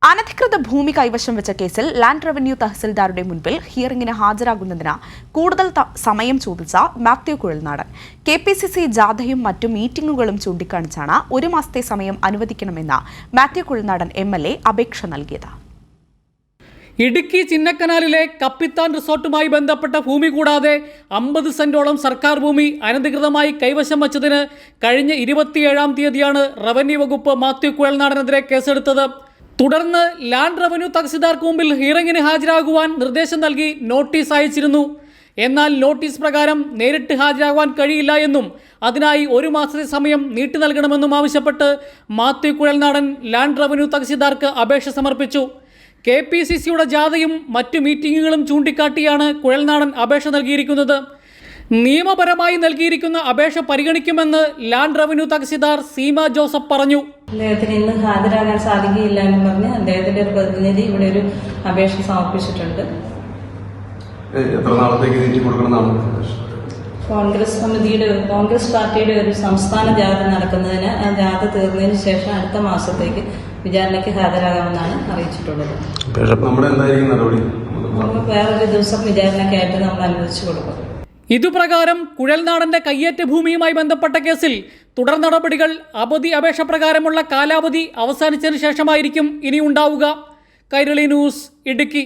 അനധികൃത ഭൂമി കൈവശം വെച്ച കേസിൽ ലാൻഡ് റവന്യൂ തഹസിൽദാരുടെ മുൻപിൽ ഹിയറിംഗിന് ഹാജരാകുന്നതിന് കൂടുതൽ സമയം ചോദിച്ച മാത്യു കുഴൽനാടൻ KPCC ജാഥയും മറ്റു മീറ്റിംഗുകളും ചൂണ്ടിക്കാണിച്ചാണ് ഒരു മാസത്തെ സമയം അനുവദിക്കണമെന്ന് മാത്യു കുഴൽനാടൻ MLA അപേക്ഷ നൽകിയത്. ഇടുക്കി ചിന്നക്കനാലിലെ കപ്പിത്താൻ റിസോർട്ടുമായി ബന്ധപ്പെട്ട ഭൂമി കൂടാതെ 50 സെന്റോളം സർക്കാർ ഭൂമി അനധികൃതമായി കൈവശം വച്ചതിന് കഴിഞ്ഞ 27-ാം തീയതിയാണ് റവന്യൂ വകുപ്പ് മാത്യു കുഴൽനാടനെതിരെ കേസെടുത്തത്. തുടർന്ന് ലാൻഡ് റവന്യൂ തഹസിൽദാർക്ക് മുമ്പിൽ ഹിയറിംഗിന് ഹാജരാകുവാൻ നിർദ്ദേശം നൽകി നോട്ടീസ് അയച്ചിരുന്നു. എന്നാൽ നോട്ടീസ് പ്രകാരം നേരിട്ട് ഹാജരാകുവാൻ കഴിയില്ല എന്നും അതിനായി ഒരു മാസത്തെ സമയം നീട്ടി നൽകണമെന്നും ആവശ്യപ്പെട്ട് മാത്യു കുഴൽനാടൻ ലാൻഡ് റവന്യൂ തഹസിൽദാർക്ക് അപേക്ഷ സമർപ്പിച്ചു. KPCCയുടെ ജാഥയും മറ്റു മീറ്റിംഗുകളും ചൂണ്ടിക്കാട്ടിയാണ് കുഴൽനാടൻ അപേക്ഷ നൽകിയിരിക്കുന്നത്. നിയമപരമായി നൽകിയിരിക്കുന്ന അപേക്ഷ പരിഗണിക്കുമെന്ന് land revenue tahsildar Seema Joseph പറഞ്ഞു. അദ്ദേഹത്തിന് ഇന്ന് ഹാജരാകാൻ സാധിക്കില്ല എന്ന് പറഞ്ഞ് അദ്ദേഹത്തിന്റെ ഒരു പ്രതിനിധി ഇവിടെ ഒരു അപേക്ഷ സമർപ്പിച്ചിട്ടുണ്ട്. കോൺഗ്രസ് പാർട്ടിയുടെ ഒരു സംസ്ഥാന ജാഥ നടക്കുന്നതിന് ആ ജാഥ തീർന്നതിന് ശേഷം അടുത്ത മാസത്തേക്ക് വിചാരണയ്ക്ക് ഹാജരാകാമെന്നാണ് അറിയിച്ചിട്ടുള്ളത്. നമ്മൾ വേറൊരു ദിവസം വിചാരണയ്ക്കായിട്ട് നമ്മൾ അനുവദിച്ചു കൊടുക്കും. ഇതുപ്രകാരം കുഴൽനാടന്റെ കയ്യേറ്റ ഭൂമിയുമായി ബന്ധപ്പെട്ട കേസിൽ തുടർ നടപടികൾ അവധി അപേക്ഷ പ്രകാരമുള്ള കാലാവധി അവസാനിച്ചതിന് ശേഷമായിരിക്കും ഇനി ഉണ്ടാവുക. കൈരളി ന്യൂസ്, ഇടുക്കി.